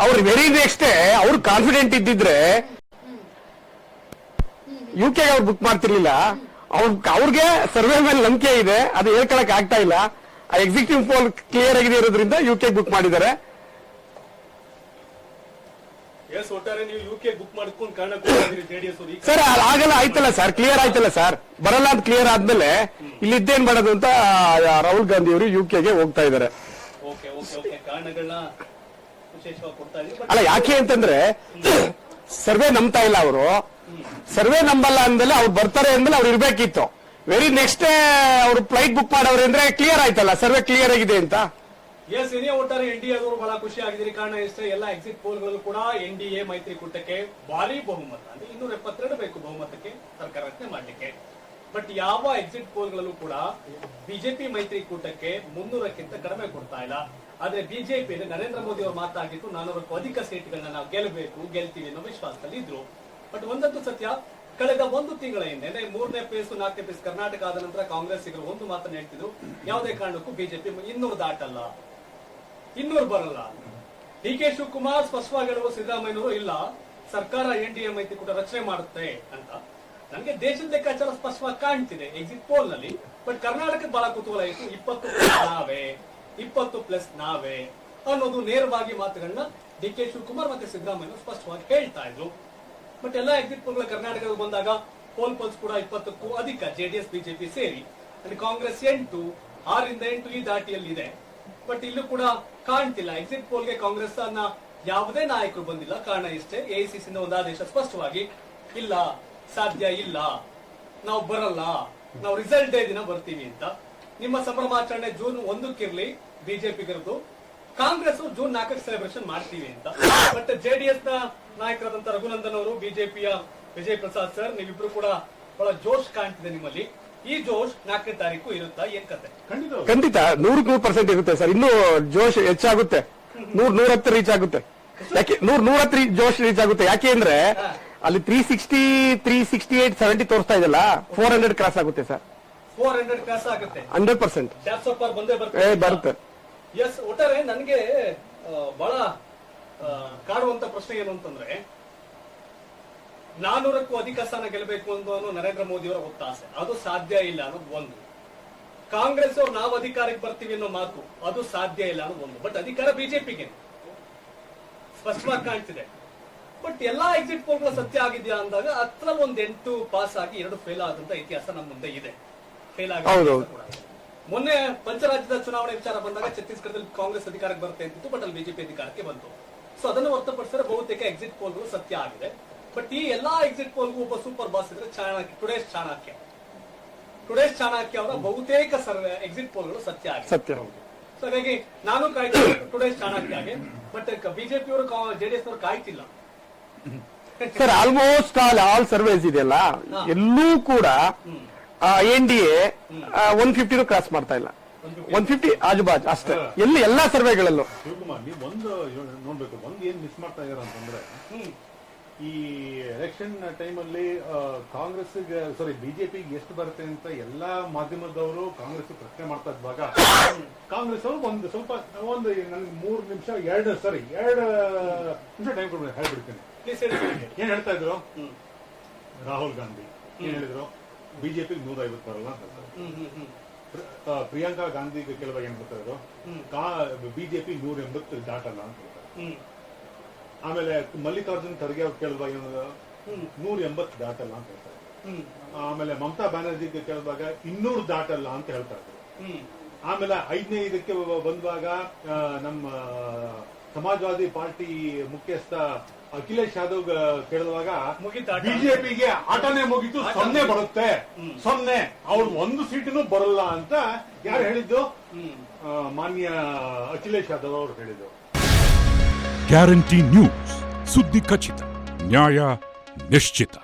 ಅವ್ರು very next ಅವ್ರು confident ಇದ್ದಿದ್ರೆ UK ಅವ್ರು ಬುಕ್ ಮಾಡ್ತಿರ್ಲಿಲ್ಲ. ಅವ್ರಿಗೆ ಸರ್ವೆ ಮೇಲೆ ನಂಬಿಕೆ ಇದೆ, ಅದು ಹೇಳ್ಕೊಳಕ್ ಆಗ್ತಾ ಇಲ್ಲ. ಆ ಎಕ್ಸಿಕ್ಯೂಟಿವ್ ಪೋಲ್ ಕ್ಲಿಯರ್ ಆಗಿದೆ ಇರೋದ್ರಿಂದ UK ಬುಕ್ ಮಾಡಿದ್ದಾರೆ. ಸರ್ ಆಗಲ್ಲ, ಆಯ್ತಲ್ಲ ಸರ್, ಕ್ಲಿಯರ್ ಆಯ್ತಲ್ಲ ಸರ್, ಬರಲ್ಲ ಅಂತ ಕ್ಲಿಯರ್ ಆದ್ಮೇಲೆ ಇಲ್ಲಿ ಇದ್ದೇನ್ ಮಾಡೋದು ಅಂತ ರಾಹುಲ್ ಗಾಂಧಿ ಅವರು UKಗೆ ಹೋಗ್ತಾ ಇದ್ದಾರೆ. ಅಲ್ಲ ಯಾಕೆ ಅಂತಂದ್ರೆ ಸರ್ವೆ ನಂಬ್ತಾ ಇಲ್ಲ ಅವರು. ಸರ್ವೆ ನಂಬಲ್ಲ ಅಂದ್ಮೇಲೆ ಅವ್ರು ಬರ್ತಾರೆ ಅಂದ್ಮೇಲೆ ಅವ್ರು ಇರ್ಬೇಕಿತ್ತು. ವೆರಿ ನೆಕ್ಸ್ಟ್ ಅವ್ರು ಫ್ಲೈಟ್ ಬುಕ್ ಮಾಡವ್ರೆ ಅಂದ್ರೆ ಕ್ಲಿಯರ್ ಆಯ್ತಲ್ಲ, ಸರ್ವೆ ಕ್ಲಿಯರ್ ಆಗಿದೆ ಅಂತ. ಎಸ್, ಇದೇ ಒಟ್ಟಾರೆ NDA ಅವರು ಬಹಳ ಖುಷಿ ಆಗಿದ್ದೀರಿ. ಕಾರಣ ಇಷ್ಟೇ, ಎಲ್ಲ ಎಕ್ಸಿಟ್ ಪೋಲ್ಗಳು ಕೂಡ NDA ಮೈತ್ರಿಕೂಟಕ್ಕೆ ಭಾರಿ ಬಹುಮತ, ಅಂದ್ರೆ 272 ಬೇಕು ಬಹುಮತಕ್ಕೆ ಸರ್ಕಾರ ರಚನೆ ಮಾಡ್ಲಿಕ್ಕೆ. ಬಟ್ ಯಾವ ಎಕ್ಸಿಟ್ ಪೋಲ್ಗಳಲ್ಲೂ ಕೂಡ ಬಿಜೆಪಿ ಮೈತ್ರಿಕೂಟಕ್ಕೆ 300ಕ್ಕಿಂತ ಕಡಿಮೆ ಕೊಡ್ತಾ ಇಲ್ಲ. ಆದ್ರೆ ಬಿಜೆಪಿ ನರೇಂದ್ರ ಮೋದಿ ಅವರು ಮಾತಾಗಿತ್ತು 400ಕ್ಕೂ ಅಧಿಕ ಸೀಟ್ಗಳನ್ನ ನಾವು ಗೆಲ್ತೀವಿ ಅನ್ನೋ ವಿಶ್ವಾಸದಲ್ಲಿ ಇದ್ರು. ಬಟ್ ಒಂದಂತೂ ಸತ್ಯ, ಕಳೆದ 1 ತಿಂಗಳ ಹಿಂದೆ 3ನೇ ಫೇಸ್ 4ನೇ ಫೇಸ್ ಕರ್ನಾಟಕ ಆದ ನಂತರ ಕಾಂಗ್ರೆಸ್ಸಿಗರು ಒಂದು ಮಾತನ್ನ ಹೇಳ್ತಿದ್ರು, ಯಾವುದೇ ಕಾರಣಕ್ಕೂ ಬಿಜೆಪಿ 200 ದಾಟಲ್ಲ, 200 ಬರಲ್ಲ. DK ಶಿವಕುಮಾರ್ ಸ್ಪಷ್ಟವಾಗಿ ಹೇಳುವ ಸಿದ್ದರಾಮಯ್ಯನವರು ಇಲ್ಲ, ಸರ್ಕಾರ NDA ಮೈತ್ರಿಕೂಟ ರಚನೆ ಮಾಡುತ್ತೆ ಅಂತ. ನನಗೆ ದೇಶದ ಲೆಕ್ಕಾಚಾರ ಸ್ಪಷ್ಟವಾಗಿ ಕಾಣ್ತಿದೆ ಎಕ್ಸಿಟ್ ಪೋಲ್ ನಲ್ಲಿ. ಬಟ್ ಕರ್ನಾಟಕದ ಬಹಳ ಕುತೂಹಲ ಇತ್ತು, 20+ ನಾವೇ ಅನ್ನೋದು ನೇರವಾಗಿ ಮಾತುಗಳನ್ನ DK ಶಿವಕುಮಾರ್ ಮತ್ತೆ ಸಿದ್ದರಾಮಯ್ಯ ಸ್ಪಷ್ಟವಾಗಿ ಹೇಳ್ತಾ ಇದ್ರು. ಬಟ್ ಎಲ್ಲ ಎಕ್ಸಿಟ್ ಪೋಲ್ಗಳ ಕರ್ನಾಟಕಕ್ಕೆ ಬಂದಾಗ ಪೋಲ್ಸ್ ಕೂಡ 20ಕ್ಕೂ ಅಧಿಕ JDS BJP ಸೇರಿ, ಕಾಂಗ್ರೆಸ್ 8, 6ರಿಂದ 8 ಈ ದಾಟಿಯಲ್ಲಿ ಇದೆ. ಬಟ್ ಇಲ್ಲೂ ಕೂಡ ಕಾಣ್ತಿಲ್ಲ ಎಕ್ಸಿಟ್ ಪೋಲ್ಗೆ ಕಾಂಗ್ರೆಸ್ ಅನ್ನ ಯಾವುದೇ ನಾಯಕರು ಬಂದಿಲ್ಲ. ಕಾರಣ ಇಷ್ಟೇ, AICC ಒಂದು ಆದೇಶ ಸ್ಪಷ್ಟವಾಗಿ ಇಲ್ಲ, ಸಾಧ್ಯ ಇಲ್ಲ, ನಾವು ಬರಲ್ಲ, ನಾವು ರಿಸಲ್ಟ್ ಡೇ ದಿನ ಬರ್ತೀವಿ ಅಂತ. ನಿಮ್ಮ ಸಂಭ್ರಮಾಚರಣೆ ಜೂನ್ 1ಕ್ಕಿರ್ಲಿ ಬಿಜೆಪಿಗರದು, ಕಾಂಗ್ರೆಸ್ ಜೂನ್ 4ಕ್ಕೆ ಸೆಲೆಬ್ರೇಷನ್ ಮಾಡ್ತೀವಿ ಅಂತ. ಬಟ್ JDS ನ ನಾಯಕರಾದಂತ ರಘುನಂದನ್ ಅವರು, ಬಿಜೆಪಿಯ ವಿಜಯ್ ಪ್ರಸಾದ್ ಸರ್, ನೀವಿಬ್ರು ಕೂಡ ಬಹಳ ಜೋಶ್ ಕಾಣ್ತಿದೆ ನಿಮ್ಮಲ್ಲಿ. ಈ ಜೋಶ್ 4ನೇ ತಾರೀಕು ಇರುತ್ತಾ, ಏನ್ ಕತೆ? ಖಂಡಿತ 100% ಇರುತ್ತೆ ಸರ್. ಇನ್ನೂ ಜೋಶ್ ಹೆಚ್ಚಾಗುತ್ತೆ, 110 ರೀಚ್ ಆಗುತ್ತೆ. ಯಾಕೆ 110 ಜೋಶ್ ರೀಚ್ ಆಗುತ್ತೆ? ಯಾಕೆ ಅಂದ್ರೆ ಅಲ್ಲಿ 360, 368, 70 ತೋರಿಸ್ತಾ ಇದೆಲ್ಲ, 400 ಕ್ರಾಸ್ ಆಗುತ್ತೆ ಸರ್. 400 ಕ್ರಾಸ್ ಆಗುತ್ತೆ 100%. ಬಂದೇ ಬರುತ್ತೆ. ಎಸ್, ಒಟ್ಟಾರೆ ನನಗೆ ಬಹಳ ಕಾಡುವಂತ ಪ್ರಶ್ನೆ ಏನು ಅಂತಂದ್ರೆ, 400ಕ್ಕೂ ಅಧಿಕ ಸ್ಥಾನ ಗೆಲ್ಲಬೇಕು ಅನ್ನೋ ನರೇಂದ್ರ ಮೋದಿ ಅವರ ಒತ್ತಾಸೆ, ಅದು ಸಾಧ್ಯ ಇಲ್ಲ ಅನ್ನೋದು ಒಂದು. ಕಾಂಗ್ರೆಸ್ ಅವ್ರು ನಾವು ಅಧಿಕಾರಕ್ಕೆ ಬರ್ತೀವಿ ಅನ್ನೋ ಮಾತು, ಅದು ಸಾಧ್ಯ ಇಲ್ಲ ಅನ್ನೋದು ಒಂದು. ಬಟ್ ಅಧಿಕಾರ ಬಿಜೆಪಿಗೆ ಸ್ಪಷ್ಟವಾಗಿ ಕಾಣ್ತಿದೆ. ಬಟ್ ಎಲ್ಲಾ ಎಕ್ಸಿಟ್ ಪೋಲ್ಗಳ ಸತ್ಯ ಆಗಿದೆಯಾ ಅಂದಾಗ ಅದ್ರಲ್ಲಿ 8 ಪಾಸ್ ಆಗಿ 2 ಫೇಲ್ ಆದಂತ ಇತಿಹಾಸ ನಮ್ಮ ಮುಂದೆ ಇದೆ. ಫೇಲ್ ಆಗಿ ಮೊನ್ನೆ ಪಂಚರಾಜ್ಯದ ಚುನಾವಣೆ ವಿಚಾರ ಬಂದಾಗ ಛತ್ತೀಸ್ಗಢದಲ್ಲಿ ಕಾಂಗ್ರೆಸ್ ಅಧಿಕಾರಕ್ಕೆ ಬರುತ್ತೆ ಅಂತಿತ್ತು, ಬಟ್ ಅಲ್ಲಿ ಬಿಜೆಪಿ ಅಧಿಕಾರಕ್ಕೆ ಬಂತು. ಸೊ ಅದನ್ನು ಹೊರತುಪಡಿಸಿದ್ರೆ ಬಹುತೇಕ ಎಕ್ಸಿಟ್ ಪೋಲ್ಗಳು ಸತ್ಯ ಆಗಿದೆ. ಬಟ್ ಈ ಎಲ್ಲಾ ಎಕ್ಸಿಟ್ ಪೋಲ್ಗೂ ಒಬ್ಬ ಸೂಪರ್ ಬಾಸ್ ಇದ್ರೆ ಟುಡೇಸ್ ಚಾಣಕ್ಯ ಅವರ ಬಹುತೇಕ ಸರ್ವೆ ಎಕ್ಸಿಟ್ ಪೋಲ್ಗಳು ಸತ್ಯ ಆಗಿದೆ. ಸೊ ಹಾಗಾಗಿ ನಾನು ಕಾಯ್ತೀನಿ ಟುಡೇಸ್ ಚಾಣಕ್ಯಗೆ. ಬಟ್ ಬಿಜೆಪಿ ಅವರು JDS ಅವರು ಕಾಯ್ತಿಲ್ಲ ಸರ್. ಆಲ್ಮೋಸ್ಟ್ ಆಲ್ ಸರ್ವೇಸ್ ಇದೆಯಲ್ಲ, ಎಲ್ಲೂ ಕೂಡ NDA 150 ಕ್ರಾಸ್ ಮಾಡ್ತಾ ಇಲ್ಲ. 150 ಆಜುಬಾಜು ಅಷ್ಟೇ, ಎಲ್ಲಿ ಎಲ್ಲಾ ಸರ್ವೆಗಳಲ್ಲೂ. ಶಿವಕುಮಾರ್, ನೀವು ಒಂದು ನೋಡ್ಬೇಕು, ಒಂದು ಏನ್ ಮಿಸ್ ಮಾಡ್ತಾ ಇದಾರೆ ಅಂತಂದ್ರೆ, ಈ ಎಲೆಕ್ಷನ್ ಟೈಮಲ್ಲಿ ಬಿಜೆಪಿಗೆ ಎಷ್ಟು ಬರುತ್ತೆ ಅಂತ ಎಲ್ಲಾ ಮಾಧ್ಯಮದವರು ಕಾಂಗ್ರೆಸ್ ಪ್ರಶ್ನೆ ಮಾಡ್ತಾ ಇದ್ದಾಗ ಕಾಂಗ್ರೆಸ್ ಅವರು ಒಂದು 3 ನಿಮಿಷ 2 ನಿಮಿಷ ಟೈಮ್ ಕೊಡ್ಬೇಕು, ಹೇಳ್ಬಿಡ್ತೀನಿ. ಏನ್ ಹೇಳ್ತಾ ಇದ್ರು? ರಾಹುಲ್ ಗಾಂಧಿ ಏನ್ ಹೇಳಿದ್ರು? ಬಿಜೆಪಿಗೆ 150 ಬರಲ್ಲ ಅಂತ. ಪ್ರಿಯಾಂಕಾ ಗಾಂಧಿ ಕೆಲವಾಗ ಏನ್ ಹೇಳ್ತಾ ಇದ್ರು? ಬಿಜೆಪಿ 180 ದಾಟಲ್ಲ ಅಂತ ಹೇಳ್ತಾರೆ. ಆಮೇಲೆ ಮಲ್ಲಿಕಾರ್ಜುನ್ ಖರ್ಗೆ ಅವ್ರು ಕೇಳುವಾಗ 180 ದಾಟಲ್ಲ ಅಂತ ಹೇಳ್ತಾರೆ. ಆಮೇಲೆ ಮಮತಾ ಬ್ಯಾನರ್ಜಿ ಕೇಳುವಾಗ 200 ದಾಟಲ್ಲ ಅಂತ ಹೇಳ್ತಾ ಇದ್ರು. ಆಮೇಲೆ 5ನೇ ಇದಕ್ಕೆ ಬಂದಾಗ ನಮ್ಮ ಸಮಾಜವಾದಿ ಪಾರ್ಟಿ ಮುಖ್ಯಸ್ಥ ಅಖಿಲೇಶ್ ಯಾದವ್ ಕೇಳುವಾಗ ಬಿಜೆಪಿಗೆ ಆಟನೇ ಮುಗಿತು, 0 ಬರುತ್ತೆ, 0 ಅವ್ರು 1 ಸೀಟನ್ನು ಬರಲ್ಲ ಅಂತ ಯಾರು ಹೇಳಿದ್ದು? ಮಾನ್ಯ ಅಖಿಲೇಶ್ ಯಾದವ್ ಅವರು ಹೇಳಿದ್ದು. ಗ್ಯಾರಂಟಿ ನ್ಯೂಸ್, ಸುದ್ದಿ ಖಚಿತ, ನ್ಯಾಯ ನಿಶ್ಚಿತ.